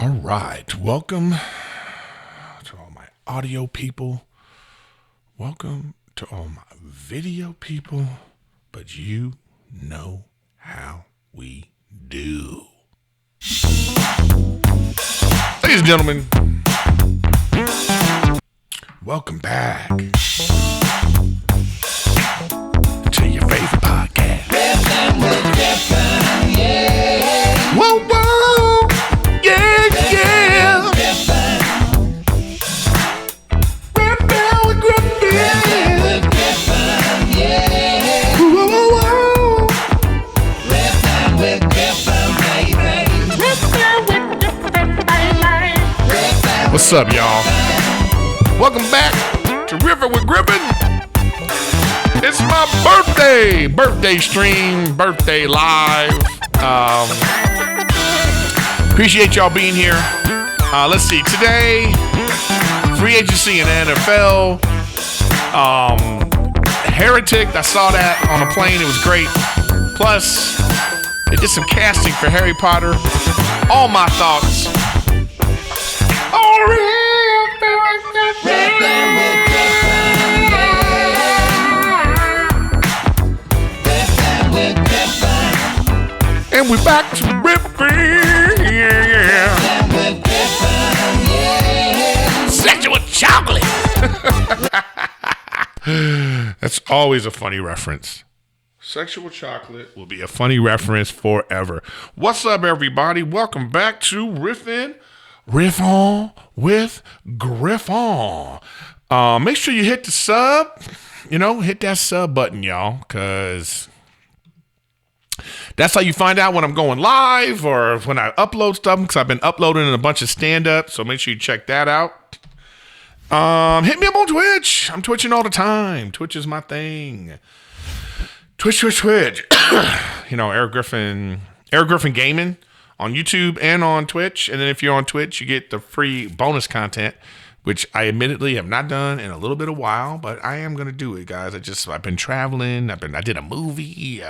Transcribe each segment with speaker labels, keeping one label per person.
Speaker 1: All right, welcome to all my audio people. Welcome to all my video people. But you know how we do. Ladies and gentlemen, welcome back to your favorite podcast. Riffin with Riffin, yeah. Whoa, whoa, yeah, yeah. Riffin with Riffin, yeah. Whoa, whoa, whoa. Riffin with Riffin, baby. Riffin with Riffin, baby. What's up, y'all? Welcome back to Riffin with Griffin. It's my birthday stream, birthday live. Appreciate y'all being here. Let's see, today, free agency in the NFL. Heretic, I saw that on a plane. It was great. Plus, they did some casting for Harry Potter. All my thoughts. And we're back to Riffin, yeah. Sexual chocolate. That's always a funny reference. Sexual chocolate will be a funny reference forever. What's up, everybody? Welcome back to Riffin with Griffin. Make sure you hit the sub. Hit that sub button, y'all, because that's how you find out when I'm going live or when I upload stuff, because I've been uploading a bunch of stand-up, so make sure you check that out. Hit me up on Twitch. I'm twitching all the time. Twitch is my thing. Twitch. Erik Griffin Gaming on YouTube and on Twitch. And then if you're on Twitch, you get the free bonus content, which I admittedly have not done in a little bit of while, but I am going to do it, guys. I've been traveling. I did a movie.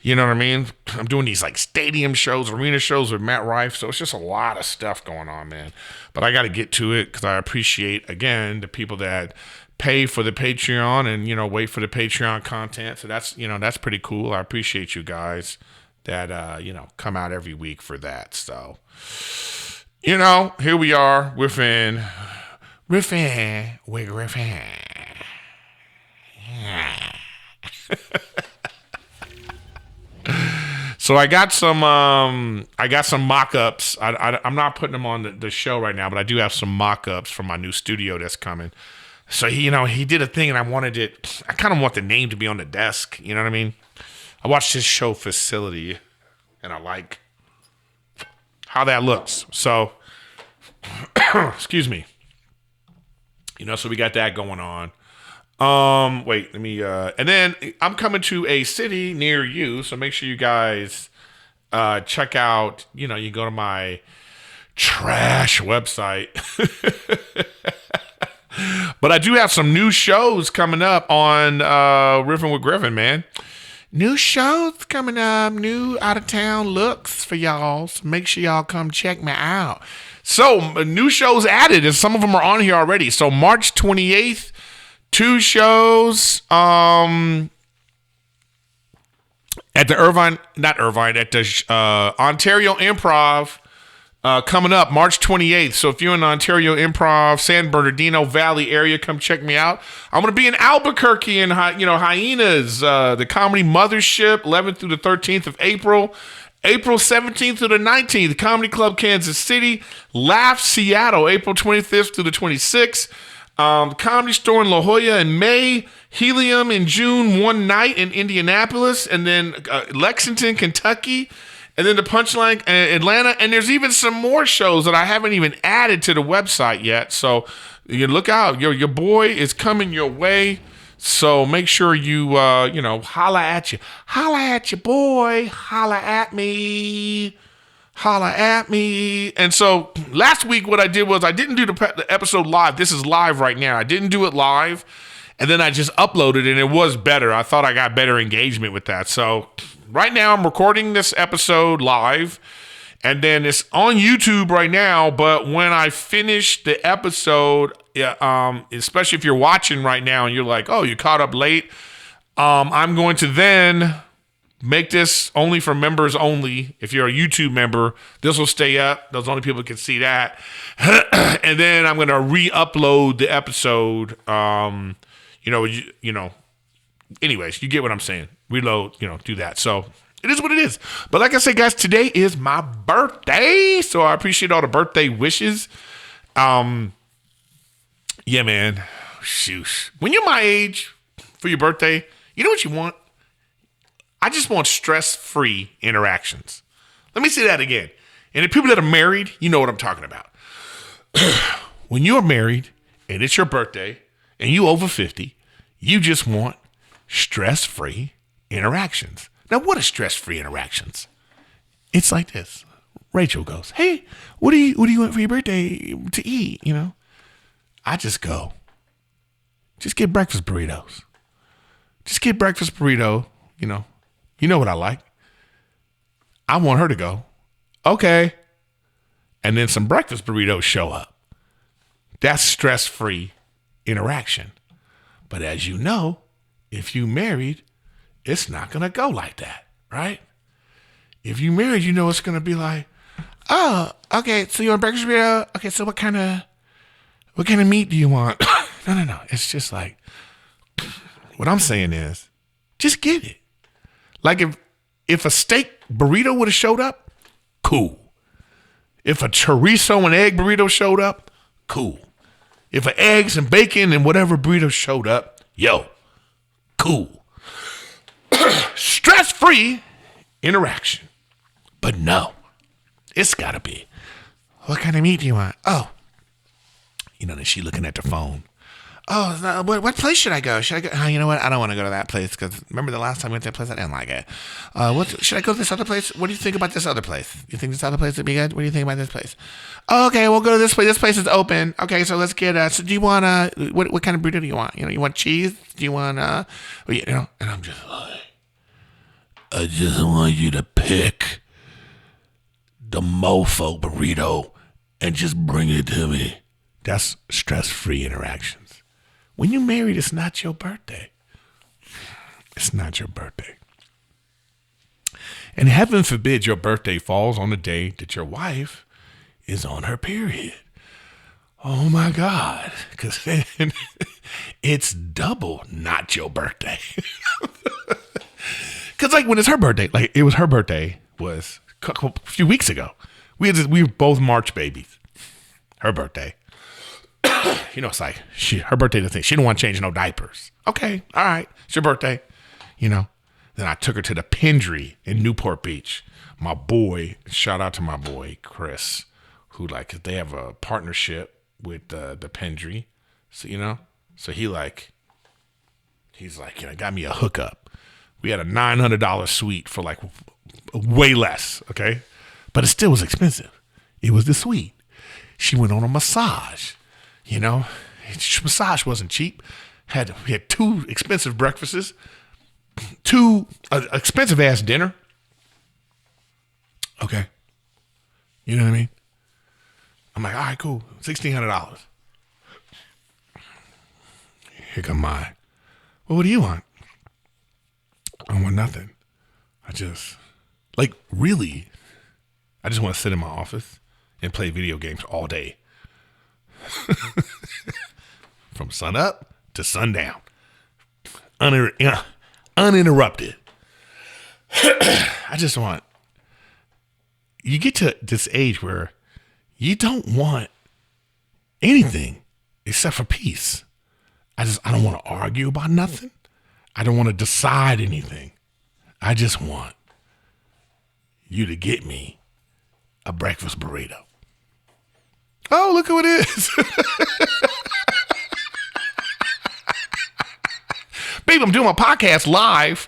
Speaker 1: You know what I mean? I'm doing these like stadium shows, arena shows with Matt Rife. So it's just a lot of stuff going on, man. But I got to get to it because I appreciate, again, the people that pay for the Patreon and, wait for the Patreon content. So that's pretty cool. I appreciate you guys that, come out every week for that. So, here we are Riffin with Riffin. Yeah. So I got some mock-ups. I'm not putting them on the show right now, but I do have some mock-ups for my new studio that's coming. So he did a thing, and I kind of want the name to be on the desk. You know what I mean? I watched his show Facility, and I like how that looks. So, excuse me. So we got that going on. Wait, let me, and then I'm coming to a city near you, so make sure you guys, check out, you go to my trash website. But I do have some new shows coming up on, Riffin with Griffin, man. New shows coming up, new out-of-town looks for y'all, so make sure y'all come check me out. So, new shows added, and some of them are on here already. So, March 28th, 2 shows at the Ontario Improv coming up March 28th. So if you're in the Ontario Improv, San Bernardino Valley area, come check me out. I'm going to be in Albuquerque and Hyenas, the Comedy Mothership, 11th through the 13th of April. April 17th through the 19th, Comedy Club Kansas City. Laugh Seattle, April 25th through the 26th. Comedy Store in La Jolla in May, Helium in June, one night in Indianapolis, and then Lexington, Kentucky, and then the Punchline Atlanta. And there's even some more shows that I haven't even added to the website yet. So you look out. Your boy is coming your way. So make sure you, holla at you. Holla at your boy. Holla at me. Holla at me. And so last week what I did was I didn't do the episode live. This is live right now. I didn't do it live. And then I just uploaded it, and it was better. I thought I got better engagement with that. So right now I'm recording this episode live. And then it's on YouTube right now, but when I finish the episode, especially if you're watching right now and you're like, oh, you caught up late, I'm going to then make this only for members only. If you're a YouTube member, this will stay up. Those only people can see that. And then I'm going to re-upload the episode. Anyways, you get what I'm saying. Reload, do that. So it is what it is. But like I said, guys, today is my birthday. So I appreciate all the birthday wishes. Yeah, man. Shoot. When you're my age for your birthday, you know what you want? I just want stress-free interactions. Let me say that again. And the people that are married, you know what I'm talking about. When you're married and it's your birthday and you over 50, you just want stress-free interactions. Now, what are stress-free interactions? It's like this. Rachel goes, hey, what do you want for your birthday to eat? I just go, just get breakfast burritos. Just get breakfast burrito, You know what I like. I want her to go, okay. And then some breakfast burritos show up. That's stress-free interaction. But as you know, if you married, it's not going to go like that, right? If you married, it's going to be like, oh, okay, so you want breakfast burrito? Okay, so what kind of meat do you want? No. It's just like, what I'm saying is, just get it. Like if a steak burrito would have showed up, cool. If a chorizo and egg burrito showed up, cool. If an eggs and bacon and whatever burrito showed up, cool. Stress-free interaction. But no, it's got to be, what kind of meat do you want? Oh, then she looking at the phone. Oh, what place should I go? Should I go? Oh, you know what? I don't want to go to that place because remember the last time we went to that place? I didn't like it. Should I go to this other place? What do you think about this other place? You think this other place would be good? What do you think about this place? Oh, okay, we'll go to this place. This place is open. Okay, so let's get. So do you want what kind of burrito do you want? You want cheese? Do you want And I'm just like, I just want you to pick the mofo burrito and just bring it to me. That's stress-free interactions. When you're married, it's not your birthday. It's not your birthday. And heaven forbid your birthday falls on the day that your wife is on her period. Oh my God. Because then it's double not your birthday. Because like when it's her birthday, like it was her birthday was a few weeks ago. We were both March babies. Her birthday. It's like her birthday. The thing she didn't want to change no diapers. Okay, all right, it's your birthday. Then I took her to the Pendry in Newport Beach. My boy, shout out to my boy Chris, who they have a partnership with the Pendry. So so he's like, got me a hookup. We had a $900 suite for way less. Okay, but it still was expensive. It was the suite. She went on a massage. Massage wasn't cheap. We had 2 expensive breakfasts, 2 expensive ass dinner. Okay. You know what I mean? I'm like, all right, cool. $1,600. Here come mine. Well, what do you want? I don't want nothing. I just want to sit in my office and play video games all day. From sun up to sundown. Uninterrupted. I just want, you get to this age where you don't want anything except for peace. I don't want to argue about nothing. I don't want to decide anything. I just want you to get me a breakfast burrito. Oh, look who it is. Babe, I'm doing my podcast live.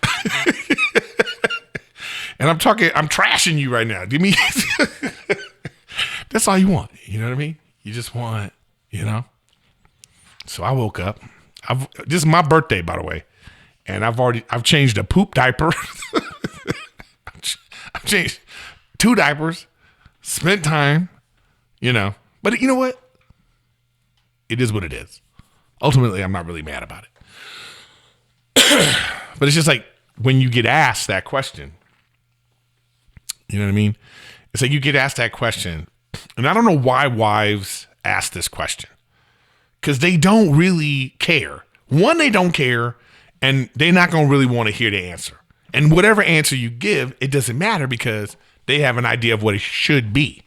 Speaker 1: And I'm trashing you right now. Do you mean? That's all you want. You know what I mean? You just want, So I woke up. This is my birthday, by the way. And I've changed a poop diaper. I've changed 2 diapers. spent time, But you know what? It is what it is. Ultimately, I'm not really mad about it. But it's just like when you get asked that question, you know what I mean? It's like you get asked that question, and I don't know why wives ask this question, because they don't really care. One, they don't care, and they're not going to really want to hear the answer. And whatever answer you give, it doesn't matter because they have an idea of what it should be.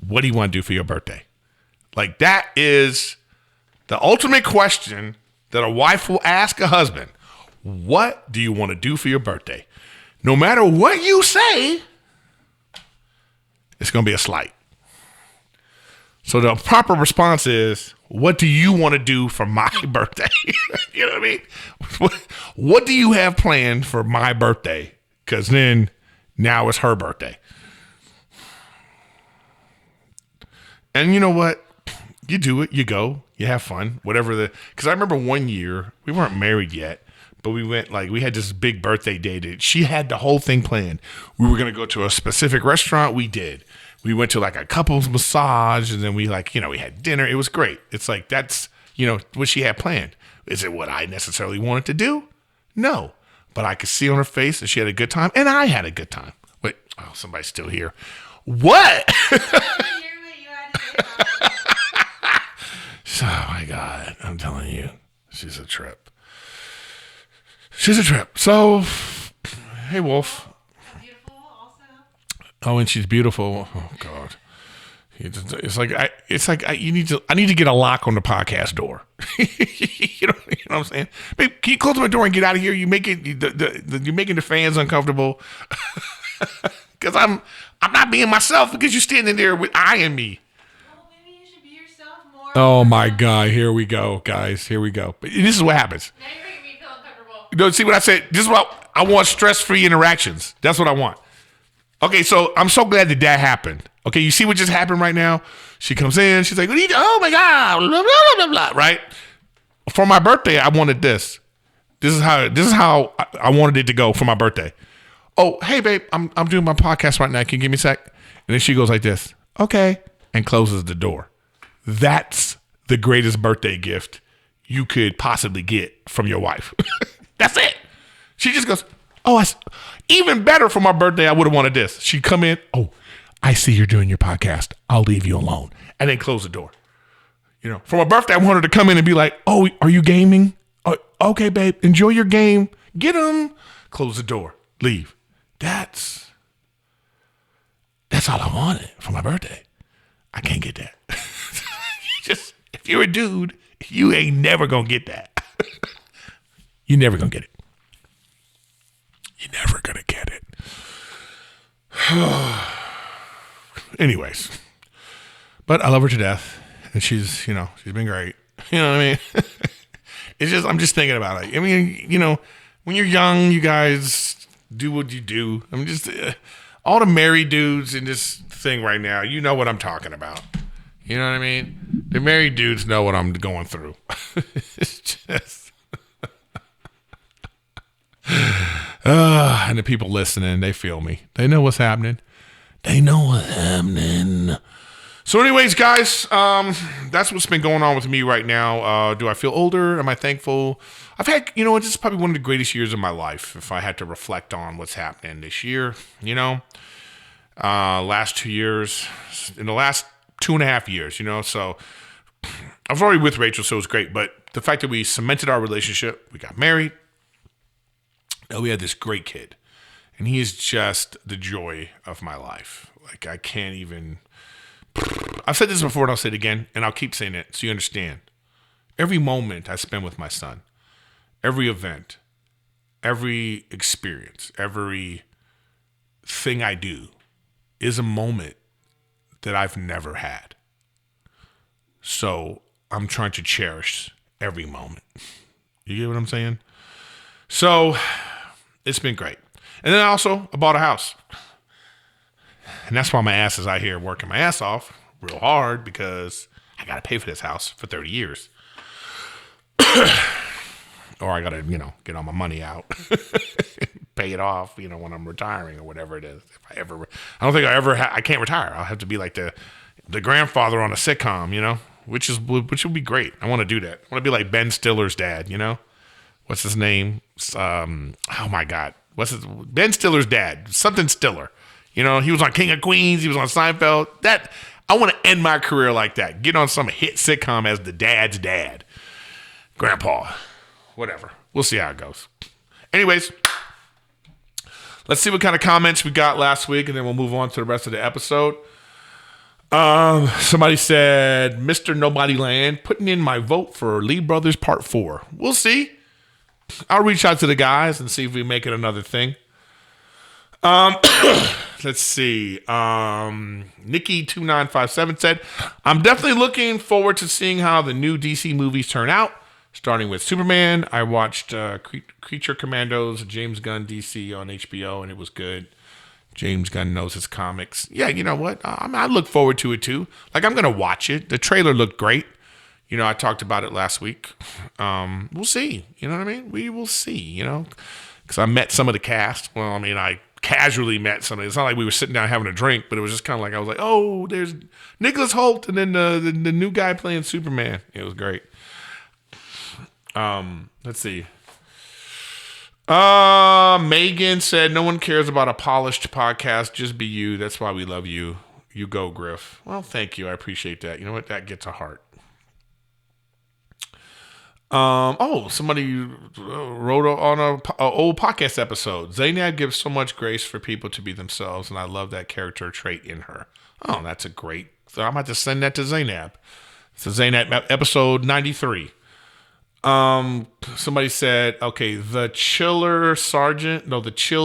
Speaker 1: What do you want to do for your birthday? Like, that is the ultimate question that a wife will ask a husband. What do you want to do for your birthday? No matter what you say, it's going to be a slight. So the proper response is, what do you want to do for my birthday? You know what I mean? What do you have planned for my birthday? Because then now it's her birthday. And you know what? You do it. You go. You have fun. Whatever because I remember one year, we weren't married yet, but we went, we had this big birthday date. She had the whole thing planned. We were going to go to a specific restaurant. We did. We went to a couple's massage, and then we we had dinner. It was great. It's like, that's, what she had planned. Is it what I necessarily wanted to do? No. But I could see on her face that she had a good time, and I had a good time. Wait, somebody's still here. What? Oh my God, I'm telling you, she's a trip. She's a trip. So, hey, Wolf.
Speaker 2: Beautiful also.
Speaker 1: Oh, and she's beautiful. Oh God. I need to get a lock on the podcast door. you know what I'm saying? Babe, can you close my door and get out of here? You're making the fans uncomfortable. Because I'm not being myself because you're standing there eyeing me.
Speaker 2: Well, maybe you should be yourself more.
Speaker 1: Oh my God, here we go, guys. Here we go. But this is what happens.
Speaker 2: Now you're making me feel uncomfortable.
Speaker 1: See what I said? This is what I want: stress-free interactions. That's what I want. Okay, so I'm so glad that happened. Okay, you see what just happened right now? She comes in, she's like, oh my God, blah, blah, blah, blah, right? For my birthday, I wanted this. This is how I wanted it to go for my birthday. Oh, hey babe, I'm doing my podcast right now. Can you give me a sec? And then she goes like this, okay, and closes the door. That's the greatest birthday gift you could possibly get from your wife. That's it. She just goes, even better for my birthday, I would have wanted this. She'd come in, I see you're doing your podcast. I'll leave you alone. And then close the door. For my birthday, I wanted her to come in and be like, oh, are you gaming? Oh, okay, babe, enjoy your game. Get them. Close the door. Leave. That's all I wanted for my birthday. I can't get that. If you're a dude, you ain't never going to get that. You're never going to get it. You're never going to get it. Anyways, but I love her to death, and she's been great. You know what I mean? I'm just thinking about it. I mean, when you're young, you guys do what you do. I'm just, all the married dudes in this thing right now, you know what I'm talking about. You know what I mean? The married dudes know what I'm going through. It's just, and the people listening, they feel me. They know what's happening. So anyways, guys, that's what's been going on with me right now. Do I feel older? Am I thankful? I've had, this is probably one of the greatest years of my life. If I had to reflect on what's happening this year, last 2 years, in the last 2.5 years, so I was already with Rachel, so it was great. But the fact that we cemented our relationship, we got married, now we had this great kid. And he is just the joy of my life. Like, I can't even... I've said this before and I'll say it again, and I'll keep saying it so you understand. Every moment I spend with my son, every event, every experience, every thing I do is a moment that I've never had. So I'm trying to cherish every moment. You get what I'm saying? So it's been great. And then I bought a house. And that's why my ass is out here working my ass off real hard, because I got to pay for this house for 30 years. or I got to, get all my money out, pay it off, when I'm retiring or whatever it is. I don't think I can't retire. I'll have to be like the grandfather on a sitcom, which would be great. I want to do that. I want to be like Ben Stiller's dad, What's his name? Oh my God. Ben Stiller's dad, something Stiller. He was on King of Queens. He was on Seinfeld. I want to end my career like that. Get on some hit sitcom as the dad's dad. Grandpa. Whatever. We'll see how it goes. Anyways, let's see what kind of comments we got last week, and then we'll move on to the rest of the episode. Somebody said, Mr. Nobodyland, putting in my vote for Lee Brothers Part 4. We'll see. I'll reach out to the guys and see if we make it another thing. Let's see. Nikki2957 said, I'm definitely looking forward to seeing how the new DC movies turn out. Starting with Superman, I watched Creature Commandos, James Gunn DC on HBO, and it was good. James Gunn knows his comics. Yeah, you know what? I look forward to it too. Like, I'm going to watch it. The trailer looked great. I talked about it last week. We'll see. You know what I mean? We will see, because I met some of the cast. Well, I casually met somebody. It's not like we were sitting down having a drink, but it was just kind of like, I was like, oh, there's Nicholas Hoult and then the new guy playing Superman. It was great. Let's see. Megan said, no one cares about a polished podcast. Just be you. That's why we love you. You go, Griff. Well, thank you. I appreciate that. You know what? That gets a heart. Somebody wrote on a old podcast episode. Zaynab gives so much grace for people to be themselves, and I love that character trait in her. Oh, that's a great. So I'm about to send that to Zaynab. So Zaynab episode 93. Somebody said, okay, the Chill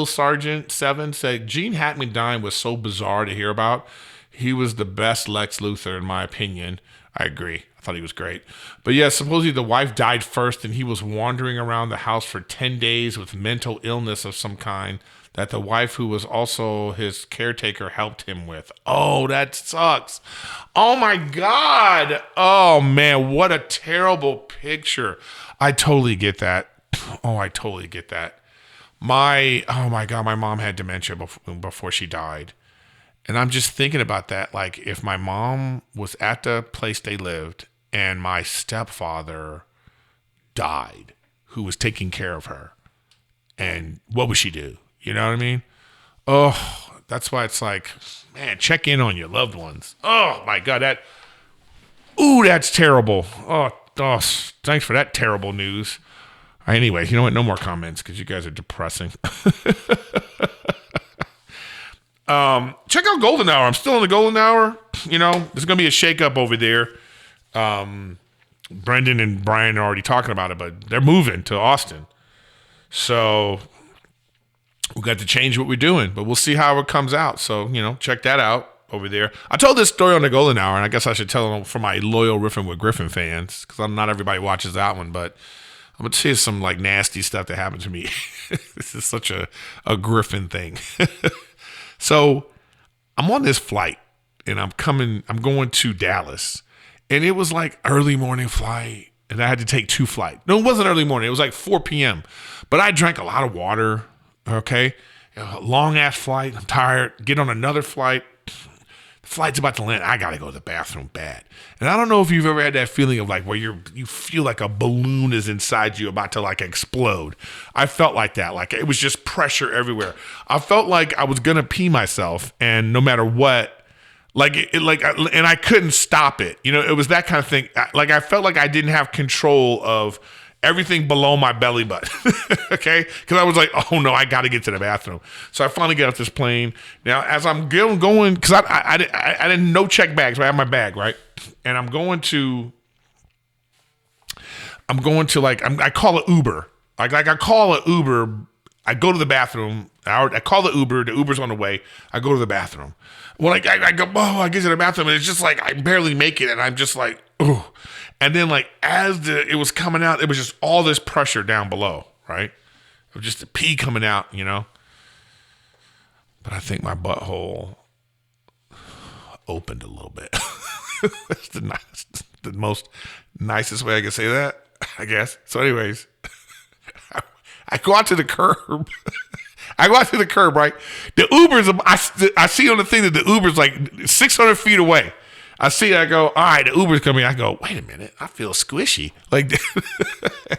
Speaker 1: Sergeant 7 said Gene Hackman dying was so bizarre to hear about. He was the best Lex Luthor in my opinion. I agree. I thought he was great. But yeah, supposedly the wife died first and he was wandering around the house for 10 days with mental illness of some kind that the wife, who was also his caretaker, helped him with. Oh, that sucks. Oh my God. Oh man, what a terrible picture. I totally get that. Oh, I totally get that. Oh my God, my mom had dementia before she died. And I'm just thinking about that. Like, if my mom was at the place they lived and my stepfather died, who was taking care of her, and what would she do? You know what I mean? Oh, that's why it's like, man, check in on your loved ones. Oh my God, that's terrible. Oh, thanks for that terrible news. Anyway, you know what? No more comments because you guys are depressing. Check out Golden Hour. I'm still in the Golden Hour. There's going to be a shakeup over there. Brendan and Brian are already talking about it, but they're moving to Austin. So we got to change what we're doing, but we'll see how it comes out. So, check that out over there. I told this story on the Golden Hour, and I guess I should tell them for my loyal Riffin with Griffin fans, because not everybody watches that one, but I'm going to tell you some like nasty stuff that happened to me. This is such a Griffin thing. So I'm on this flight and I'm going to Dallas, and it was like early morning flight, and I had to take 2 flights. No, it wasn't early morning. It was like 4 p.m. But I drank a lot of water. Okay. A long ass flight. I'm tired. Get on another flight. The flight's about to land. I got to go to the bathroom bad. And I don't know if you've ever had that feeling of like where you feel like a balloon is inside you about to like explode. I felt like that. Like it was just pressure everywhere. I felt like I was going to pee myself, and no matter what, and I couldn't stop it. It was that kind of thing. Like I felt like I didn't have control of everything below my belly button. Okay? Because I was like, oh no, I got to get to the bathroom. So I finally get off this plane. Now, as I'm going, because I didn't no check bags, but I have my bag, right? And I call it Uber. Like I call it Uber. I go to the bathroom. I call the Uber. The Uber's on the way. I go to the bathroom. Well, I go, I get to the bathroom, and it's just like I barely make it, and I'm just like, oh. And then like as it was coming out, it was just all this pressure down below, right? It was just the pee coming out, But I think my butthole opened a little bit. That's the most nicest way I can say that, I guess. So anyways, I go out to the curb. Right? The Uber's, I see on the thing that the Uber's like 600 feet away. I see it, I go, all right, the Uber's coming. I go, wait a minute, I feel squishy. Like,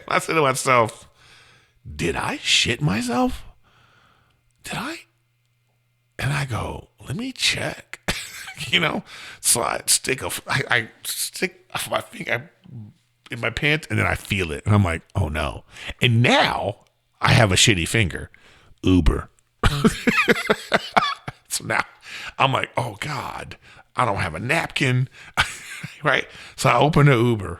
Speaker 1: I said to myself, did I shit myself? Did I? And I go, let me check. So I stick my finger in my pants, and then I feel it. And I'm like, oh no. And now I have a shitty finger. Uber. So now I'm like, oh God, I don't have a napkin. Right? So I open the Uber.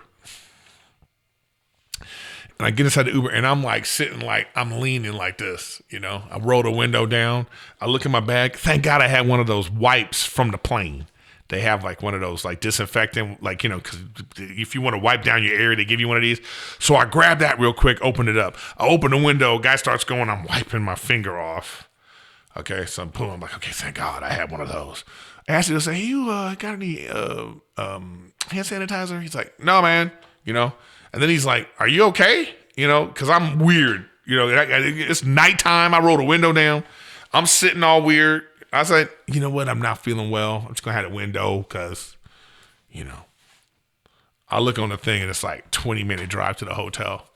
Speaker 1: And I get inside the Uber, and I'm like sitting like, I'm leaning like this, I roll the window down. I look in my bag. Thank God I had one of those wipes from the plane. They have like one of those like disinfectant, like, because if you want to wipe down your area, they give you one of these. So I grab that real quick, open it up. I open the window, guy starts going, I'm wiping my finger off. Okay, so I'm like, okay, thank God I had one of those. I asked him to say, hey, you got any hand sanitizer? He's like, no, man, And then he's like, are you okay? Because I'm weird. It's nighttime. I roll the window down. I'm sitting all weird. I was like, you know what? I'm not feeling well. I'm just going to have the window because, I look on the thing and it's like 20-minute drive to the hotel.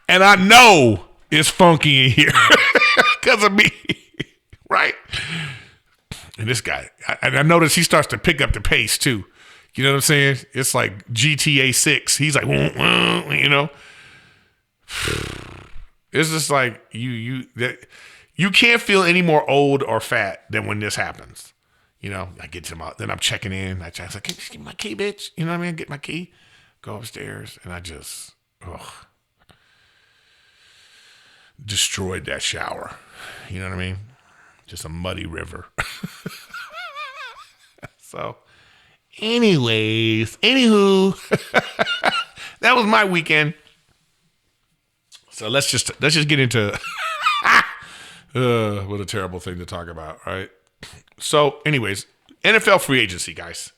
Speaker 1: And I know it's funky in here because of me. Right? And this guy, I notice he starts to pick up the pace too. You know what I'm saying? It's like GTA 6. He's like, It's just like you can't feel any more old or fat than when this happens. I get to my, then I'm checking in. I was like, can you just give me my key, bitch? You know what I mean? Get my key, go upstairs, and I just, destroyed that shower. You know what I mean? Just a muddy river. So, anywho, that was my weekend. So let's just get into what a terrible thing to talk about, right? So, anyways, NFL free agency, guys.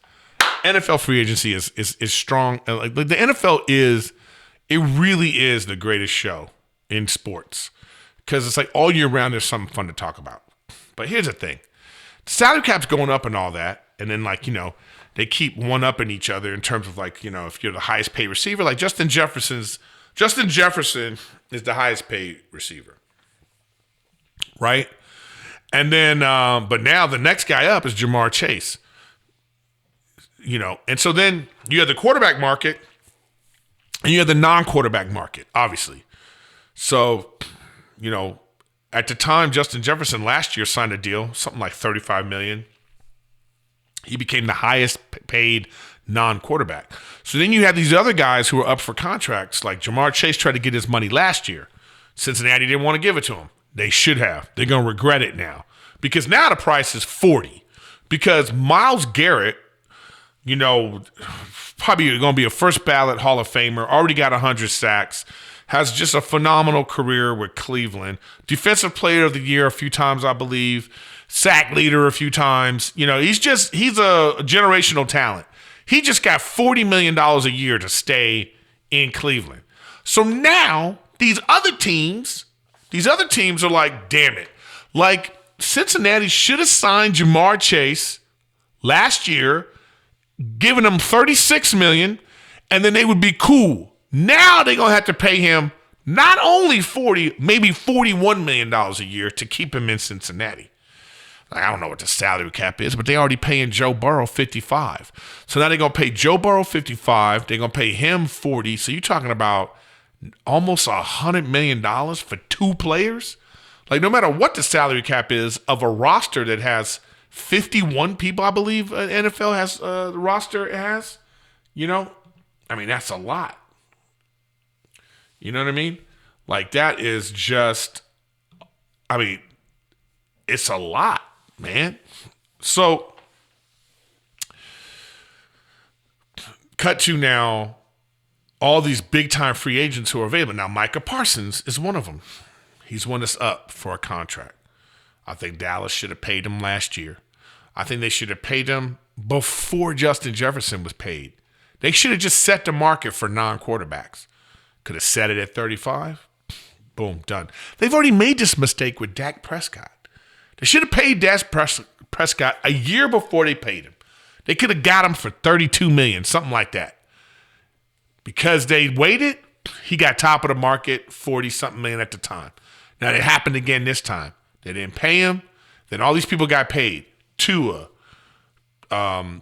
Speaker 1: NFL free agency is strong. Like the NFL it really is the greatest show in sports because it's like all year round there's something fun to talk about. But here's the thing: the salary cap's going up and all that, and then they keep one-upping each other in terms of if you're the highest paid receiver, like Justin Jefferson is the highest paid receiver, right? And then, but now the next guy up is Jamar Chase, and so then you have the quarterback market and you have the non-quarterback market, obviously. So, at the time, Justin Jefferson last year signed a deal, something like $35 million. He became the highest paid non-quarterback. So then you have these other guys who are up for contracts, like Jamar Chase tried to get his money last year. Cincinnati didn't want to give it to him. They should have. They're going to regret it now. Because now the price is 40. Because Myles Garrett, probably going to be a first ballot Hall of Famer, already got 100 sacks, has just a phenomenal career with Cleveland. Defensive player of the year a few times, I believe. Sack leader a few times. He's a generational talent. He just got $40 million a year to stay in Cleveland. So now these other teams are like, damn it. Like Cincinnati should have signed Jamar Chase last year, given him $36 million, and then they would be cool. Now they're going to have to pay him not only $40, maybe $41 million a year to keep him in Cincinnati. I don't know what the salary cap is, but they already paying Joe Burrow $55. So now they're going to pay Joe Burrow $55. They're going to pay him $40. So you're talking about almost $100 million for two players? Like, no matter what the salary cap is of a roster that has 51 people, I believe NFL has the roster it has, that's a lot. You know what I mean? Like, that is just, it's a lot, man. So, cut to now all these big-time free agents who are available. Now, Micah Parsons is one of them. He's one that's up for a contract. I think Dallas should have paid him last year. I think they should have paid him before Justin Jefferson was paid. They should have just set the market for non-quarterbacks. Could have set it at 35. Boom, done. They've already made this mistake with Dak Prescott. They should have paid Dak Prescott a year before they paid him. They could have got him for $32 million, something like that. Because they waited, he got top of the market, 40-something million at the time. Now, it happened again this time. They didn't pay him. Then all these people got paid. Tua,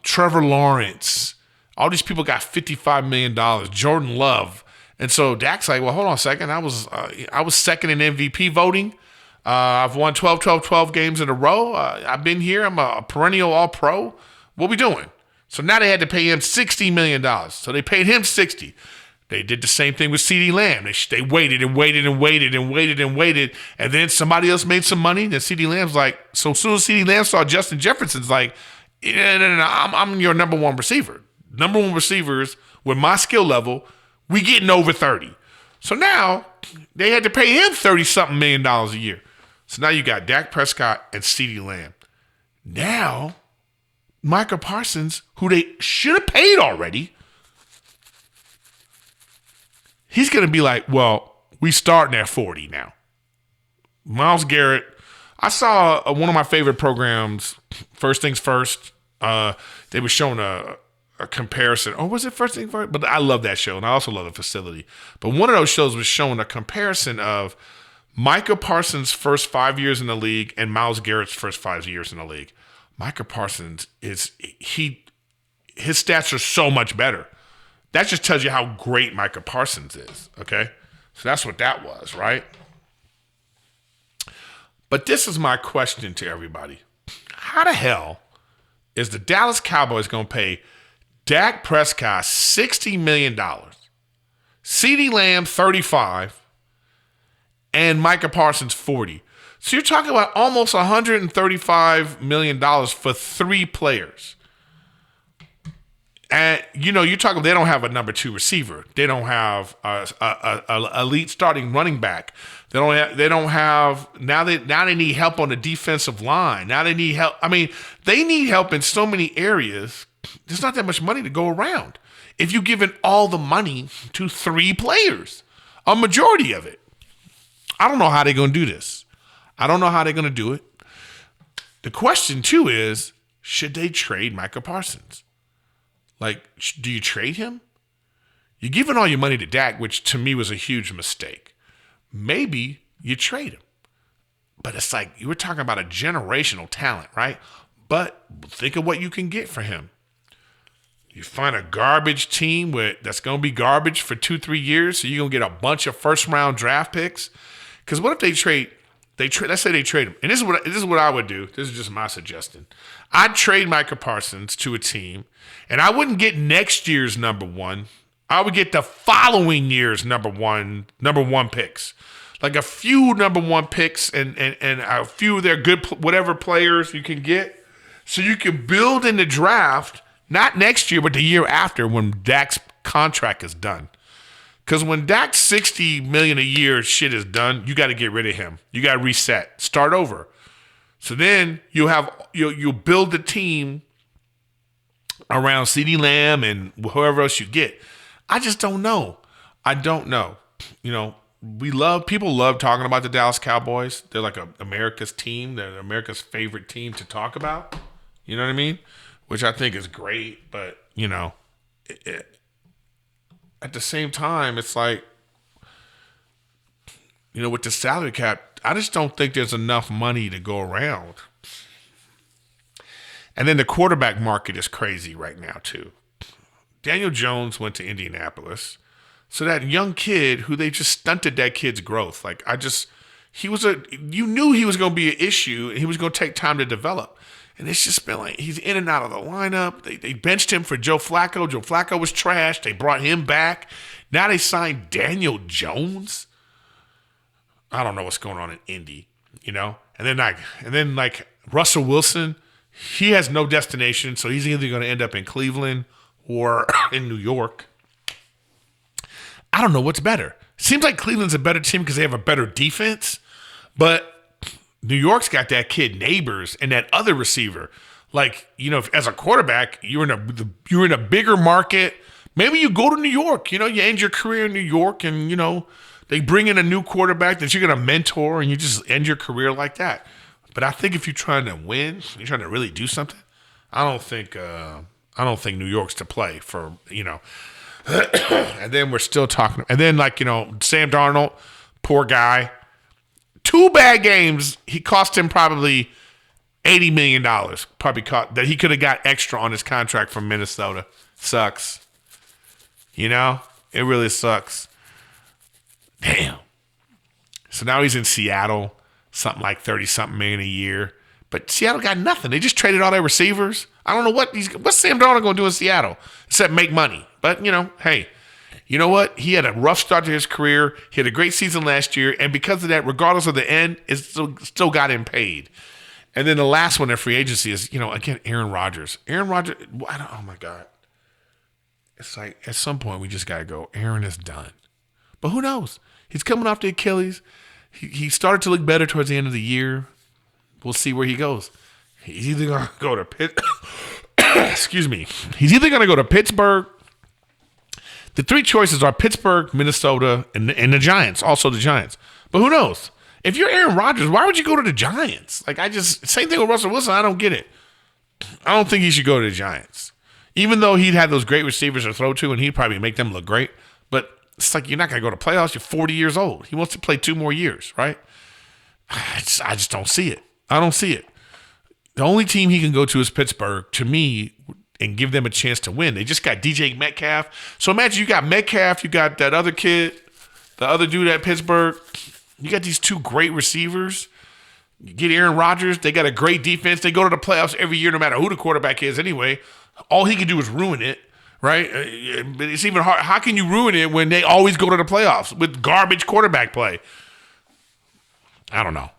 Speaker 1: Trevor Lawrence. All these people got $55 million. Jordan Love. And so Dak's like, well, hold on a second. I was second in MVP voting. I've won 12 games in a row. I've been here. I'm a perennial All-Pro. What we doing? So now they had to pay him $60 million. So they paid him $60. They did the same thing with CeeDee Lamb. They waited and waited and waited and waited and waited. And then somebody else made some money. Then CeeDee Lamb's like, so as soon as CeeDee Lamb saw Justin Jefferson's like, no, I'm your number one receiver. Number one receivers with my skill level, we getting over 30. So now they had to pay him 30-something million dollars a year. So now you got Dak Prescott and CeeDee Lamb. Now, Micah Parsons, who they should have paid already, he's going to be like, well, we starting at 40 now. Myles Garrett, I saw one of my favorite programs, First Things First. They were showing a comparison. Or was it First Things First? But I love that show, and I also love the facility. But one of those shows was showing a comparison of Micah Parsons' first 5 years in the league and Myles Garrett's first 5 years in the league. Micah Parsons his stats are so much better. That just tells you how great Micah Parsons is, okay? So that's what that was, right? But this is my question to everybody. How the hell is the Dallas Cowboys going to pay Dak Prescott $60 million, CeeDee Lamb $35, and Micah Parsons $40? So you're talking about almost $135 million for 3 players. And, you're talking, they don't have a number 2 receiver. They don't have a elite starting running back. They don't have, now they need help on the defensive line. Now they need help. I mean, they need help in so many areas. There's not that much money to go around. If you're giving all the money to 3 players, a majority of it. I don't know how they're going to do this. I don't know how they're going to do it. The question, too, is, should they trade Micah Parsons? Like, do you trade him? You're giving all your money to Dak, which to me was a huge mistake. Maybe you trade him. But it's like, you were talking about a generational talent, right? But think of what you can get for him. You find a garbage team that's going to be garbage for 2-3 years, so you're going to get a bunch of first-round draft picks. Because what if they trade? Let's say they trade him. And this is what I would do. This is just my suggestion. I'd trade Micah Parsons to a team, and I wouldn't get next year's number 1. I would get the following year's number one picks. Like a few number 1 picks and a few of their good whatever players you can get. So you can build in the draft, not next year, but the year after when Dak's contract is done. Because when Dak's $60 million a year shit is done, you got to get rid of him. You got to reset, start over. So then you'll build the team around CeeDee Lamb and whoever else you get. I just don't know. I don't know. People love talking about the Dallas Cowboys. They're like America's team. They're America's favorite team to talk about. You know what I mean? Which I think is great, but at the same time, it's like, with the salary cap, I just don't think there's enough money to go around. And then the quarterback market is crazy right now, too. Daniel Jones went to Indianapolis. So that young kid who they just stunted that kid's growth. You knew he was going to be an issue and he was going to take time to develop. And it's just been like, he's in and out of the lineup. They benched him for Joe Flacco. Joe Flacco was trash. They brought him back. Now they signed Daniel Jones. I don't know what's going on in Indy, And then Russell Wilson, he has no destination. So he's either going to end up in Cleveland or in New York. I don't know what's better. Seems like Cleveland's a better team because they have a better defense. But New York's got that kid Neighbors and that other receiver. As a quarterback, you're in a bigger market, Maybe you go to New York. You know, you end your career in New York, and you know they bring in a new quarterback that you're going to mentor, and you just end your career like that. But I think if you're trying to win, you're trying to really do something. I don't think New York's to play for, you know. And then we're still talking. And then, like, you know, Sam Darnold, poor guy. 2 bad games. He cost him probably $80 million. Probably that he could have got extra on his contract from Minnesota. Sucks. You know? It really sucks. Damn. So now he's in Seattle. Something like 30-something million a year. But Seattle got nothing. They just traded all their receivers. I don't know what's Sam Darnold going to do in Seattle except make money. But, you know, hey, you know what? He had a rough start to his career. He had a great season last year. And because of that, regardless of the end, it still got him paid. And then the last one in free agency is, you know, again, Aaron Rodgers. Aaron Rodgers, oh, my God. It's like at some point we just got to go, Aaron is done. But who knows? He's coming off the Achilles. He started to look better towards the end of the year. We'll see where he goes. He's either going to go to excuse me. He's either going to go to Pittsburgh. The 3 choices are Pittsburgh, Minnesota, and the Giants. Also the Giants. But who knows? If you're Aaron Rodgers, why would you go to the Giants? Like, same thing with Russell Wilson. I don't get it. I don't think he should go to the Giants. Even though he'd have those great receivers to throw to, and he'd probably make them look great. But it's like, you're not going to go to playoffs. You're 40 years old. He wants to play 2 more years, right? I just don't see it. I don't see it. The only team he can go to is Pittsburgh, to me, and give them a chance to win. They just got DJ Metcalf. So imagine you got Metcalf, you got that other kid, the other dude at Pittsburgh. You got these 2 great receivers. You get Aaron Rodgers. They got a great defense. They go to the playoffs every year no matter who the quarterback is anyway. All he can do is ruin it. Right? It's even hard. How can you ruin it when they always go to the playoffs with garbage quarterback play? I don't know.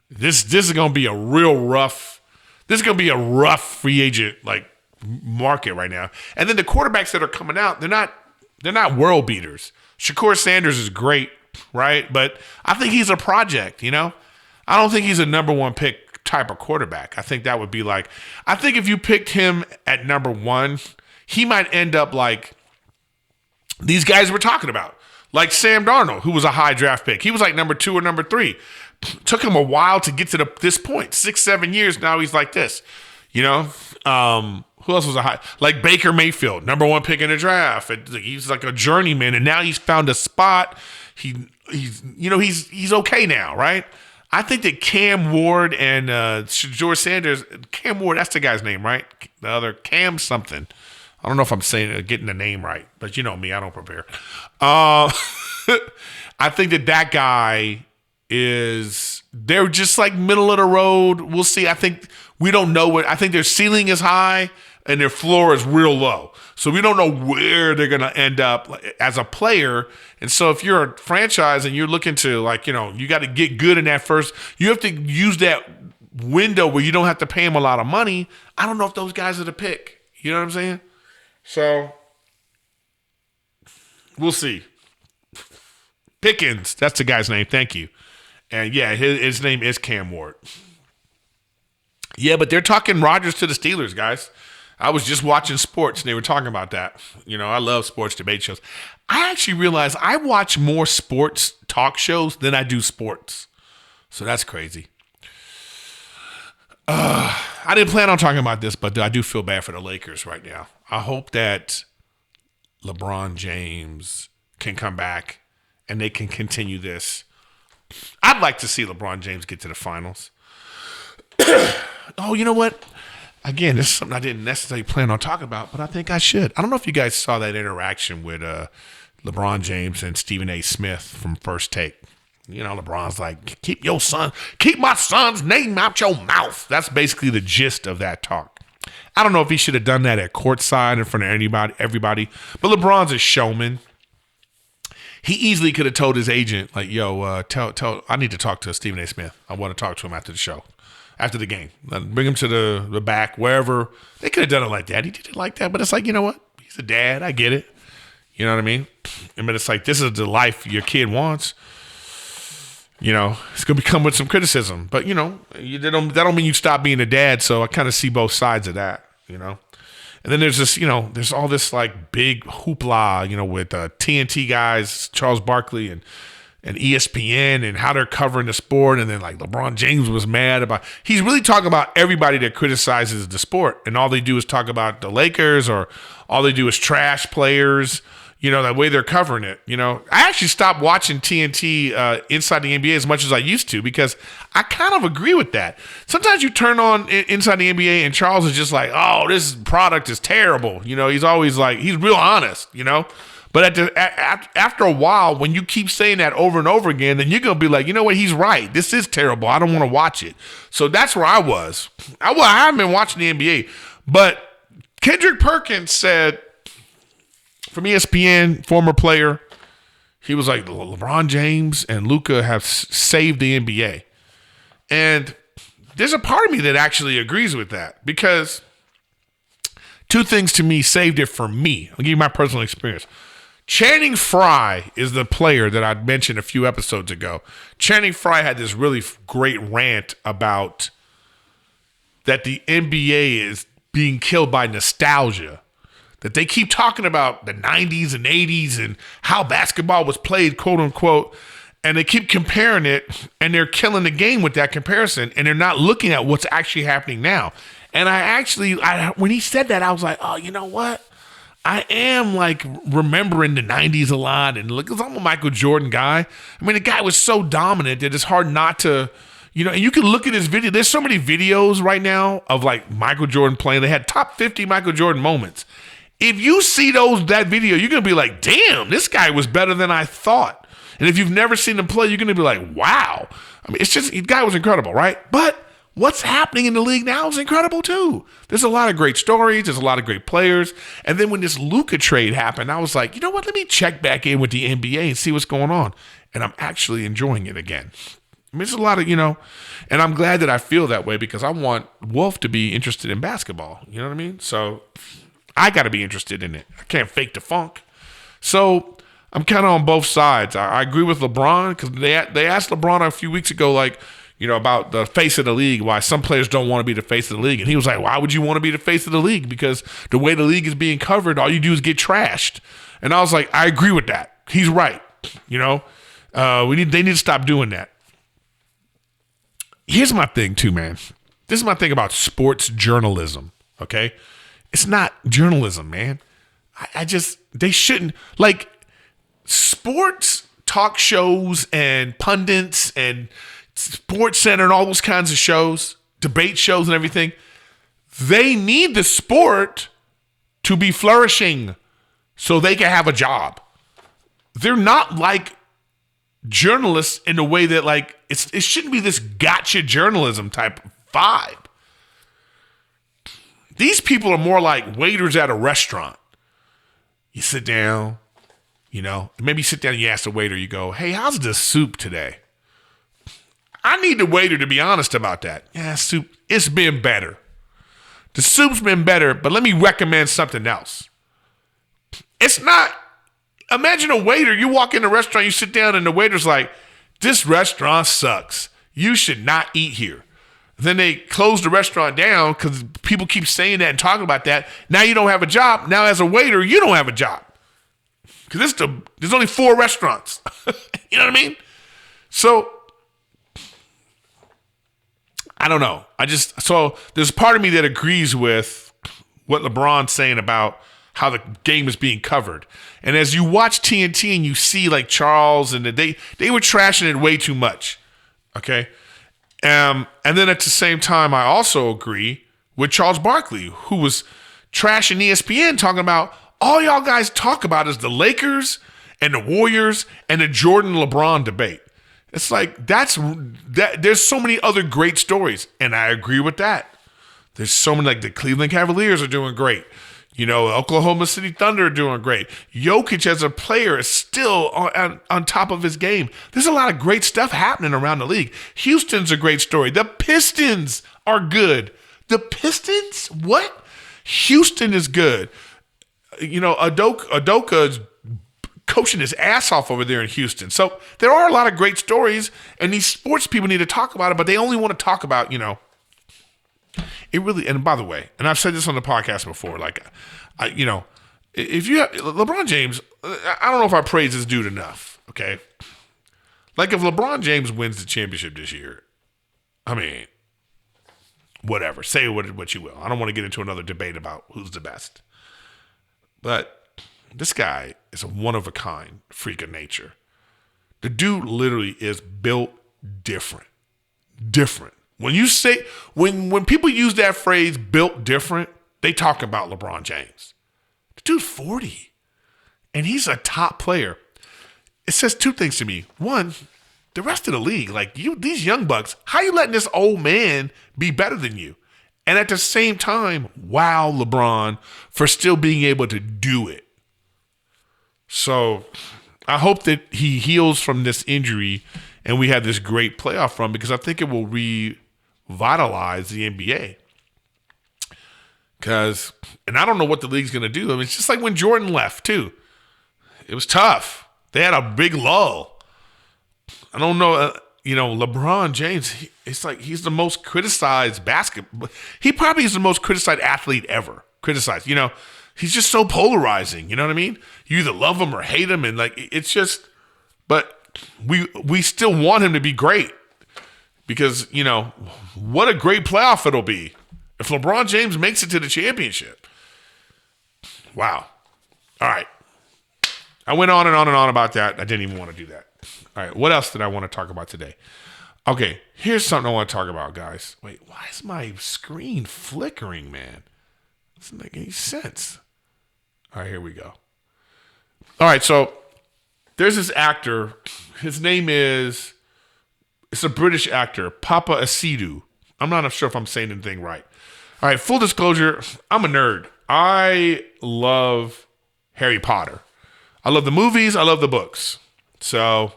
Speaker 1: This is going to be a real rough. This is going to be a rough free agent like market right now. And then the quarterbacks that are coming out, they're not world beaters. Shakur Sanders is great, right? But I think he's a project. You know, I don't think he's a number 1 pick type of quarterback. I think that would be like, I think if you picked him at number 1, he might end up like these guys we're talking about, like Sam Darnold, who was a high draft pick. He was like number 2 or number 3. Took him a while to get to this point. 6-7 years now he's like this. You know, who else was a high? Like Baker Mayfield, number 1 pick in the draft. He's like a journeyman, and now he's found a spot. He's okay now, right? I think that Cam Ward and George Sanders, Cam Ward, that's the guy's name, right? The other Cam something. I don't know if I'm getting the name right, but you know me, I don't prepare. I think that guy they're just like middle of the road. We'll see. I think we don't know I think their ceiling is high and their floor is real low. So we don't know where they're going to end up as a player. And so if you're a franchise and you're looking to, like, you know, you got to get good in that first, you have to use that window where you don't have to pay them a lot of money. I don't know if those guys are the pick. You know what I'm saying? So we'll see. Pickens, that's the guy's name. Thank you. And yeah, his name is Cam Ward. Yeah, but they're talking Rodgers to the Steelers, guys. I was just watching sports, and they were talking about that. You know, I love sports debate shows. I actually realized I watch more sports talk shows than I do sports. So that's crazy. I didn't plan on talking about this, but I do feel bad for the Lakers right now. I hope that LeBron James can come back and they can continue this. I'd like to see LeBron James get to the finals. Oh, you know what? Again, this is something I didn't necessarily plan on talking about, but I think I should. I don't know if you guys saw that interaction with LeBron James and Stephen A. Smith from First Take. You know, LeBron's like, keep my son's name out your mouth. That's basically the gist of that talk. I don't know if he should have done that at courtside in front of everybody, but LeBron's a showman. He easily could have told his agent, like, yo, tell I need to talk to Stephen A. Smith. I want to talk to him after the show. After the game, bring him to the back, wherever. They could have done it like that. He did it like that, but it's like, you know what? He's a dad. I get it. You know what I mean? But it's like, this is the life your kid wants. You know, it's going to come with some criticism. But, you know, that don't mean you stop being a dad, so I kind of see both sides of that, you know. And then there's this, there's all this like big hoopla, with TNT guys, Charles Barkley and ESPN and how they're covering the sport. And then like LeBron James was mad about, he's really talking about everybody that criticizes the sport. And all they do is talk about the Lakers, or all they do is trash players, that way they're covering it. I actually stopped watching TNT Inside the NBA as much as I used to, because I kind of agree with that. Sometimes you turn on Inside the NBA and Charles is just like, oh, this product is terrible. He's always like, he's real honest, But after a while, when you keep saying that over and over again, then you're going to be like, you know what, he's right. This is terrible. I don't want to watch it. So that's where I was. I haven't been watching the NBA. But Kendrick Perkins said, from ESPN, former player, he was like, LeBron James and Luka have saved the NBA. And there's a part of me that actually agrees with that, because two things to me saved it for me. I'll give you my personal experience. Channing Frye is the player that I mentioned a few episodes ago. Channing Frye had this really great rant about that the NBA is being killed by nostalgia. That they keep talking about the 90s and 80s and how basketball was played, quote unquote, and they keep comparing it, and they're killing the game with that comparison, and they're not looking at what's actually happening now. And when he said that, I was like, oh, you know what? I am like remembering the 90s a lot, and look, I'm a Michael Jordan guy. I mean, the guy was so dominant that it's hard not to, and you can look at his video. There's so many videos right now of like Michael Jordan playing. They had top 50 Michael Jordan moments. If you see that video, you're going to be like, damn, this guy was better than I thought. And if you've never seen him play, you're going to be like, wow. I mean, it's just, the guy was incredible, right? But what's happening in the league now is incredible too. There's a lot of great stories. There's a lot of great players. And then when this Luka trade happened, I was like, you know what? Let me check back in with the NBA and see what's going on. And I'm actually enjoying it again. I mean, it's a lot of, and I'm glad that I feel that way, because I want Wolf to be interested in basketball. You know what I mean? So I got to be interested in it. I can't fake the funk. So I'm kind of on both sides. I agree with LeBron, because they asked LeBron a few weeks ago, like, about the face of the league, why some players don't want to be the face of the league. And he was like, why would you want to be the face of the league? Because the way the league is being covered, all you do is get trashed. And I was like, I agree with that. He's right. They need to stop doing that. Here's my thing too, man. This is my thing about sports journalism, okay? It's not journalism, man. They shouldn't, like, sports talk shows and pundits and Sports Center and all those kinds of shows, debate shows and everything, they need the sport to be flourishing so they can have a job. They're not like journalists in the way that, like, it shouldn't be this gotcha journalism type vibe. These people are more like waiters at a restaurant. You sit down, maybe you sit down and you ask the waiter, you go, hey, how's the soup today? I need the waiter to be honest about that. Yeah, soup, it's been better. The soup's been better, but let me recommend something else. It's not, imagine a waiter, you walk in a restaurant, you sit down, and the waiter's like, this restaurant sucks. You should not eat here. Then they close the restaurant down because people keep saying that and talking about that. Now you don't have a job. Now as a waiter, you don't have a job. Because there's only 4 restaurants. You know what I mean? So, I don't know. So there's part of me that agrees with what LeBron's saying about how the game is being covered. And as you watch TNT and you see like Charles and they were trashing it way too much. Okay. And then at the same time, I also agree with Charles Barkley, who was trashing ESPN, talking about all y'all guys talk about is the Lakers and the Warriors and the Jordan LeBron debate. It's like, there's so many other great stories. And I agree with that. There's so many, like the Cleveland Cavaliers are doing great. Oklahoma City Thunder are doing great. Jokic as a player is still on top of his game. There's a lot of great stuff happening around the league. Houston's a great story. The Pistons are good. The Pistons? What? Houston is good. Udoka's coaching his ass off over there in Houston. So there are a lot of great stories, and these sports people need to talk about it, but they only want to talk about, It really, and by the way, and I've said this on the podcast before, like, if you have LeBron James, I don't know if I praise this dude enough, okay? Like, if LeBron James wins the championship this year, I mean, whatever. Say what you will. I don't want to get into another debate about who's the best. But this guy is a one-of-a-kind freak of nature. The dude literally is built different. Different. When you say, when people use that phrase, built different, they talk about LeBron James. The dude's 40, and he's a top player. It says two things to me. One, the rest of the league, like these young bucks, how you letting this old man be better than you? And at the same time, wow, LeBron for still being able to do it. So I hope that he heals from this injury and we have this great playoff run, because I think it will revitalize the NBA. And I don't know what the league's going to do. I mean, it's just like when Jordan left, too. It was tough. They had a big lull. I don't know, LeBron James, it's like he's the most criticized basketball. He probably is the most criticized athlete ever. Criticized, he's just so polarizing. You know what I mean? You either love him or hate him, and like it's just. But we still want him to be great, because what a great playoff it'll be if LeBron James makes it to the championship. Wow. All right. I went on and on and on about that. I didn't even want to do that. All right, what else did I want to talk about today? Okay, here's something I want to talk about, guys. Wait, why is my screen flickering, man? Doesn't make any sense. All right, here we go. All right, so there's this actor. His name it's a British actor, Papa Asidu. I'm not sure if I'm saying anything right. All right, full disclosure, I'm a nerd. I love Harry Potter. I love the movies. I love the books. So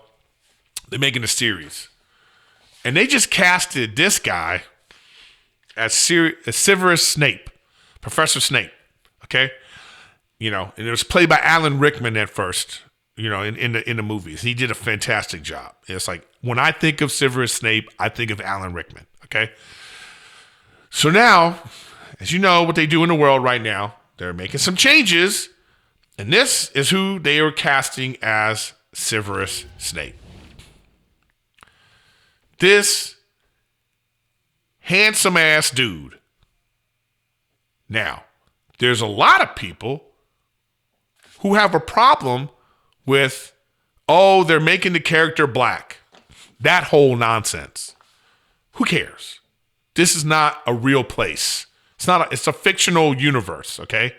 Speaker 1: they're making a series. And they just casted this guy as Severus Snape, Professor Snape. Okay? And it was played by Alan Rickman at first, in the movies. He did a fantastic job. It's like, when I think of Severus Snape, I think of Alan Rickman. Okay? So now, as you know, what they do in the world right now, they're making some changes. And this is who they are casting as Severus Snape. This handsome ass dude. Now, there's a lot of people who have a problem with, they're making the character black. That whole nonsense. Who cares? This is not a real place. It's a fictional universe, okay?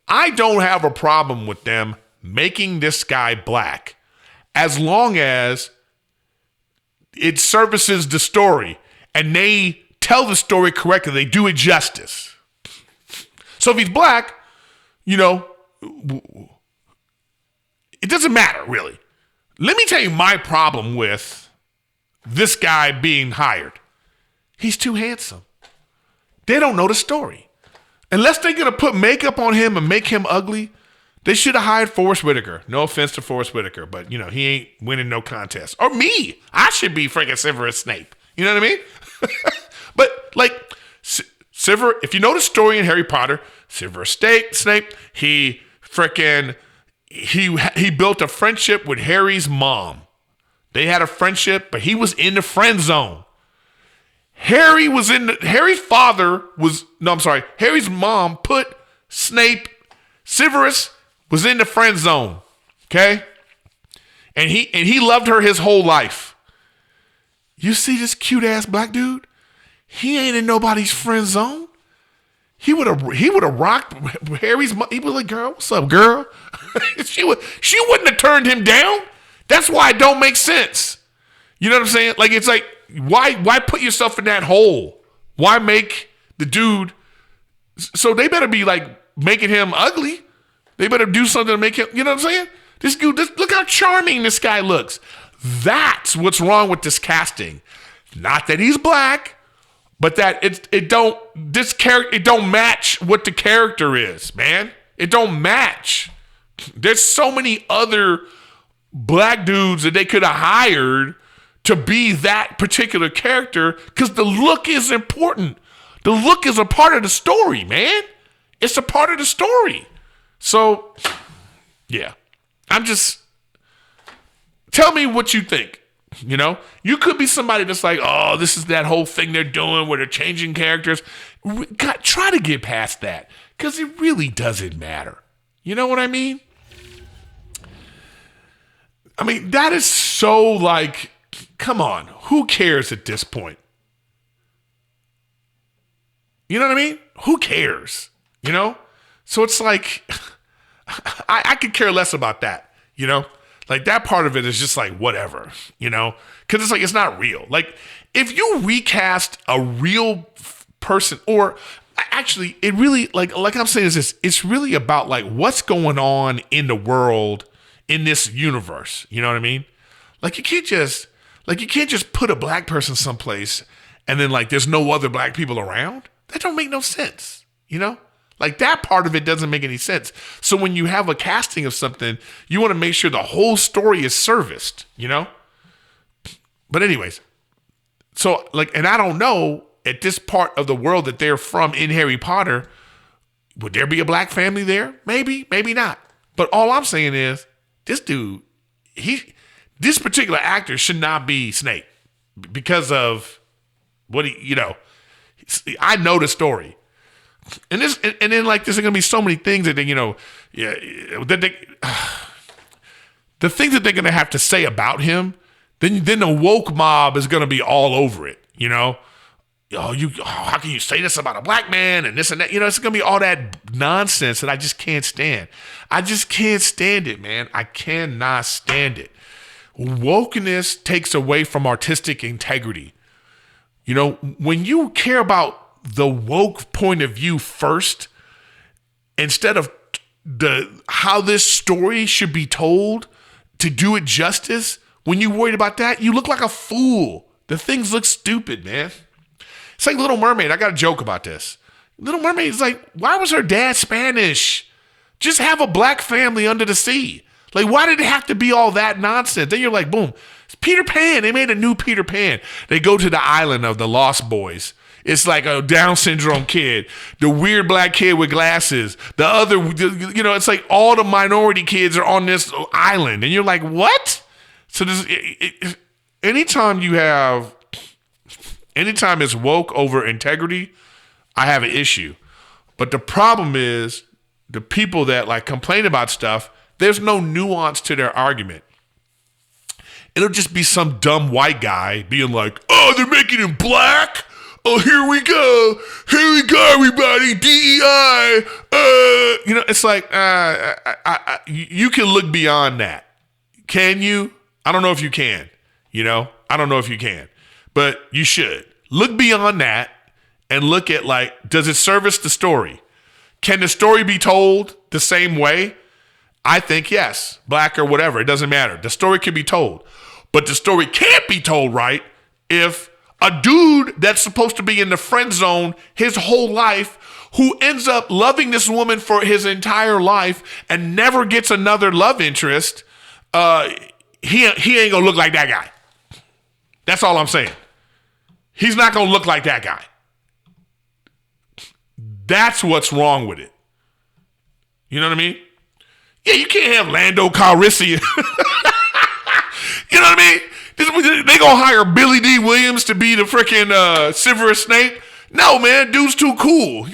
Speaker 1: I don't have a problem with them making this guy black as long as it services the story and they tell the story correctly. They do it justice. So if he's black, it doesn't matter, really. Let me tell you my problem with this guy being hired. He's too handsome. They don't know the story. Unless they're going to put makeup on him and make him ugly, they should have hired Forrest Whitaker. No offense to Forrest Whitaker, but, he ain't winning no contest. Or me. I should be freaking Severus Snape. You know what I mean? But, like, if you know the story in Harry Potter, Severus Snape, he built a friendship with Harry's mom. They had a friendship, but he was in the friend zone. Harry's mom put Severus was in the friend zone, okay? And he loved her his whole life. You see this cute ass black dude? He ain't in nobody's friend zone. He would have rocked Harry's mom. He was like, "Girl, what's up, girl?" she wouldn't have turned him down. That's why it don't make sense. You know what I'm saying? Like, it's like, why put yourself in that hole? Why make the dude? So they better be like making him ugly. They better do something to make him, you know what I'm saying? This dude, look how charming this guy looks. That's what's wrong with this casting. Not that he's black, but that it don't match what the character is, man. It don't match. There's so many other black dudes that they could have hired to be that particular character because the look is important. The look is a part of the story, man. It's a part of the story. So, yeah. Tell me what you think. You know, you could be somebody that's like, oh, this is that whole thing they're doing where they're changing characters. God, try to get past that because it really doesn't matter. You know what I mean? I mean, that is so like, come on, who cares at this point? You know what I mean? Who cares? You know? So it's like, I could care less about that, you know? Like that part of it is just like whatever, you know, because it's like it's not real. Like if you recast a real person, or actually, it really like I'm saying is this: it's really about like what's going on in the world in this universe. You know what I mean? Like you can't just put a black person someplace and then like there's no other black people around. That don't make no sense. You know? Like that part of it doesn't make any sense. So when you have a casting of something, you want to make sure the whole story is serviced, you know? But anyways, so like, and I don't know at this part of the world that they're from in Harry Potter, would there be a black family there? Maybe, maybe not. But all I'm saying is this dude, this particular actor should not be Snape because of what I know the story. And then like there's gonna be so many things that they, the things that they're gonna have to say about him, then the woke mob is gonna be all over it, you know. How can you say this about a black man and this and that? You know, it's gonna be all that nonsense that I just can't stand. I just can't stand it, man. I cannot stand it. Wokeness takes away from artistic integrity. You know, when you care about the woke point of view first, instead of how this story should be told to do it justice, when you're worried about that, you look like a fool. The things look stupid, man. It's like Little Mermaid. I got a joke about this. Little Mermaid is like, why was her dad Spanish? Just have a black family under the sea. Like, why did it have to be all that nonsense? Then you're like, boom, it's Peter Pan. They made a new Peter Pan. They go to the island of the Lost Boys. It's like a Down syndrome kid, the weird black kid with glasses, the other, it's like all the minority kids are on this island. And you're like, what? So anytime it's woke over integrity, I have an issue. But the problem is the people that like complain about stuff, there's no nuance to their argument. It'll just be some dumb white guy being like, oh, they're making him black? Oh, here we go, everybody, DEI. It's like, you can look beyond that. Can you? I don't know if you can, I don't know if you can, but you should. Look beyond that and look at like, does it service the story? Can the story be told the same way? I think yes, black or whatever, it doesn't matter. The story can be told, but the story can't be told right if a dude that's supposed to be in the friend zone his whole life, who ends up loving this woman for his entire life and never gets another love interest, he ain't gonna look like that guy. That's all I'm saying. He's not gonna look like that guy. That's what's wrong with it. You know what I mean? Yeah, you can't have Lando Calrissian. You know what I mean? They gonna hire Billy D. Williams to be the freaking Severus Snape? No, man, dude's too cool.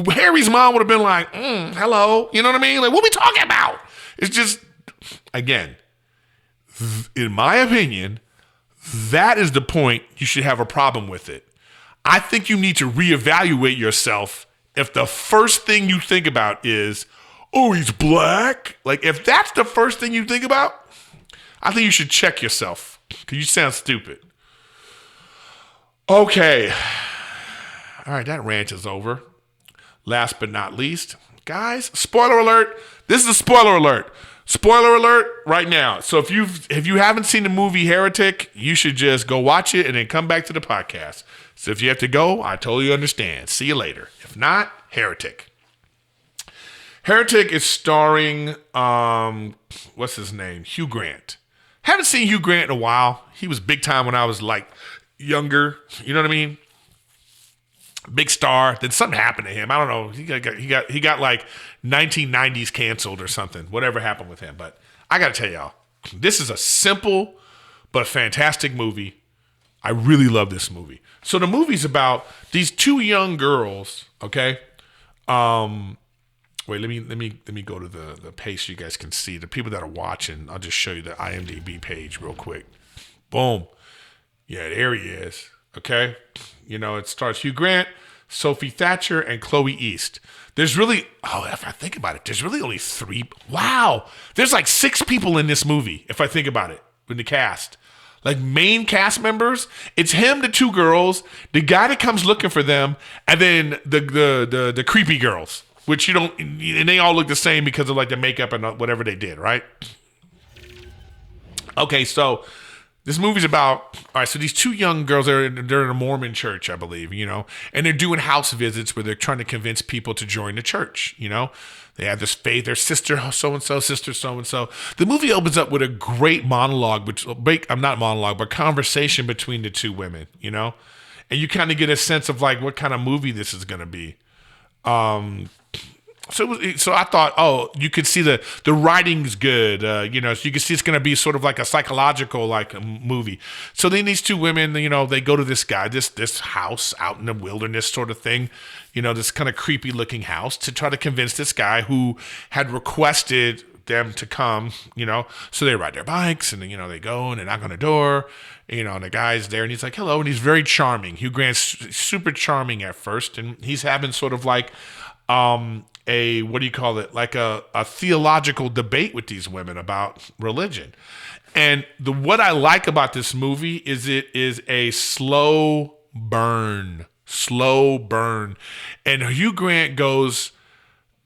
Speaker 1: Harry's mom would have been like, hello. You know what I mean? Like, what we talking about? It's just, again, in my opinion, that is the point you should have a problem with it. I think you need to reevaluate yourself if the first thing you think about is, oh, he's black. Like, if that's the first thing you think about, I think you should check yourself because you sound stupid. Okay. All right, that rant is over. Last but not least, guys, spoiler alert. This is a spoiler alert. Spoiler alert right now. So if you haven't seen the movie Heretic, you should just go watch it and then come back to the podcast. So if you have to go, I totally understand. See you later. If not, Heretic. Heretic is starring, what's his name? Hugh Grant. Haven't seen Hugh Grant in a while. He was big time when I was like younger. You know what I mean? Big star. Then something happened to him. I don't know. He got like 1990s canceled or something. Whatever happened with him. But I got to tell y'all, this is a simple but fantastic movie. I really love this movie. So the movie's about these two young girls. Okay. Wait. Let me go to the page so you guys can see the people that are watching. I'll just show you the IMDb page real quick. Boom. Yeah, there he is. Okay. You know, it stars Hugh Grant, Sophie Thatcher, and Chloe East. There's really, if I think about it, there's really only 3. Wow. There's like 6 people in this movie, if I think about it, in the cast. Like main cast members. It's him, the 2 girls, the guy that comes looking for them, and then the creepy girls, which and they all look the same because of like the makeup and whatever they did, right? Okay, so this movie's about, all right, so these 2 young girls, they're in a Mormon church, I believe, you know, and they're doing house visits where they're trying to convince people to join the church, you know. They have this faith, their sister so-and-so, sister so-and-so. The movie opens up with a great monologue, not monologue, but conversation between the 2 women, you know. And you kind of get a sense of like what kind of movie this is going to be. So I thought, you could see the writing's good, you know, so you can see it's going to be sort of like a psychological like movie. So then these 2 women, you know, they go to this guy, this house out in the wilderness sort of thing, you know, this kind of creepy looking house to try to convince this guy who had requested them to come, you know. So they ride their bikes and, you know, they go and they knock on the door, you know, and the guy's there and he's like, hello. And he's very charming. Hugh Grant's super charming at first. And he's having sort of like, like a theological debate with these women about religion. And what I like about this movie is it is a slow burn. And Hugh Grant goes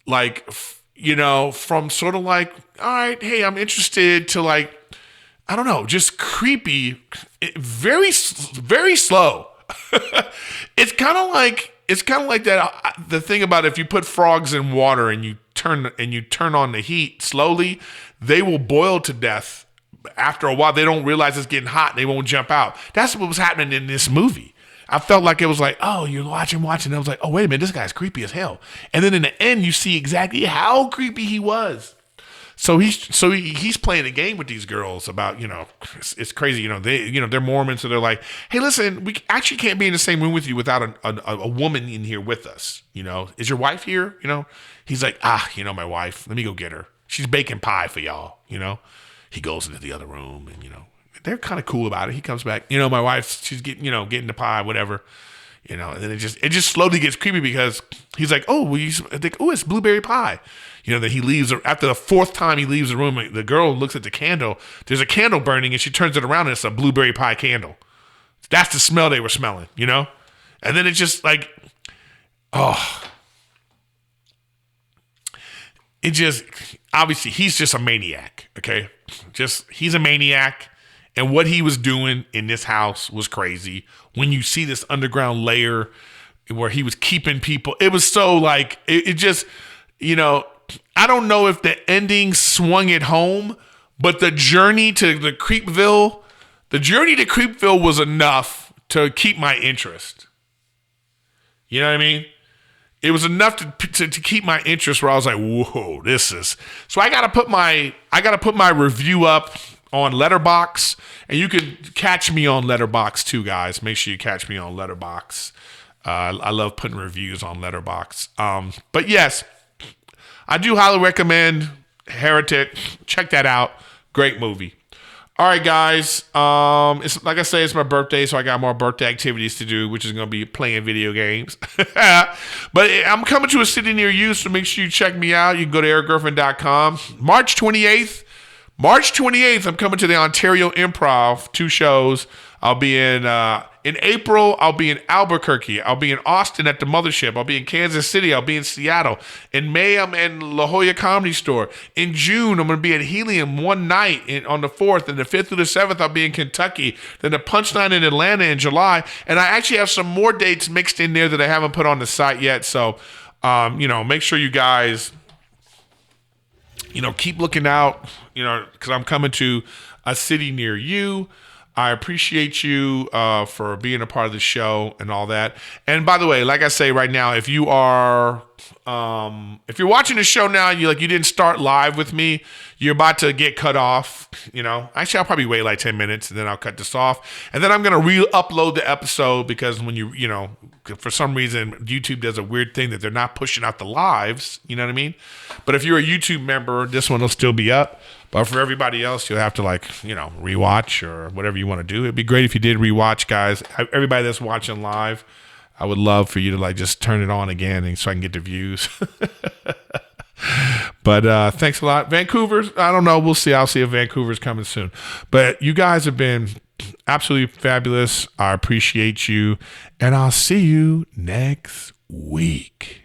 Speaker 1: like, you know, from sort of like, all right, hey, I'm interested, to like, I don't know, just creepy, very, very slow. It's kind of like that. The thing about if you put frogs in water and you turn on the heat slowly, they will boil to death. After a while, they don't realize it's getting hot. They won't jump out. That's what was happening in this movie. I felt like it was like, oh, you're watching. And I was like, oh, wait a minute, this guy's creepy as hell. And then in the end, you see exactly how creepy he was. So he's playing a game with these girls about, you know, it's crazy. You know, they're Mormons, so they're like, hey, listen, we actually can't be in the same room with you without a woman in here with us. You know, is your wife here? You know, he's like, you know, my wife, let me go get her. She's baking pie for y'all. You know, he goes into the other room and, you know, they're kind of cool about it. He comes back, you know, my wife, she's getting the pie, whatever. You know, and then it just slowly gets creepy because he's like, it's blueberry pie. You know, that he leaves after the 4th time he leaves the room. The girl looks at the candle. There's a candle burning, and she turns it around, and it's a blueberry pie candle. That's the smell they were smelling, you know. And then it's just like, obviously he's just a maniac. Okay, he's a maniac. And what he was doing in this house was crazy. When you see this underground layer where he was keeping people, it was so like, it just, you know, I don't know if the ending swung it home, but the journey to Creepville was enough to keep my interest. You know what I mean? It was enough to keep my interest where I was like, whoa, this is. So I gotta put my review up on Letterboxd, and you can catch me on Letterboxd too, guys. Make sure you catch me on Letterboxd. I love putting reviews on Letterboxd. But yes, I do highly recommend Heretic. Check that out. Great movie. All right, guys. It's like I say, it's my birthday, so I got more birthday activities to do, which is going to be playing video games. But I'm coming to a city near you, so make sure you check me out. You can go to ericgriffin.com. March 28th, I'm coming to the Ontario Improv, 2 shows. I'll be in April, I'll be in Albuquerque. I'll be in Austin at the Mothership. I'll be in Kansas City. I'll be in Seattle. In May, I'm in La Jolla Comedy Store. In June, I'm going to be at Helium one night on the 4th. And the 5th through the 7th, I'll be in Kentucky. Then the Punchline in Atlanta in July. And I actually have some more dates mixed in there that I haven't put on the site yet. So, you know, make sure you guys, you know, keep looking out, you know, because I'm coming to a city near you. I appreciate you for being a part of the show and all that. And by the way, like I say right now, if you are if you're watching the show now, you didn't start live with me, you're about to get cut off. Actually, I'll probably wait like 10 minutes and then I'll cut this off. And then I'm gonna re-upload the episode because when you for some reason YouTube does a weird thing that they're not pushing out the lives. You know what I mean? But if you're a YouTube member, this one will still be up. But for everybody else, you'll have to rewatch or whatever you want to do. It'd be great if you did rewatch, guys. Everybody that's watching live, I would love for you to just turn it on again and so I can get the views. But thanks a lot. Vancouver, I don't know. We'll see. I'll see if Vancouver's coming soon. But you guys have been absolutely fabulous. I appreciate you. And I'll see you next week.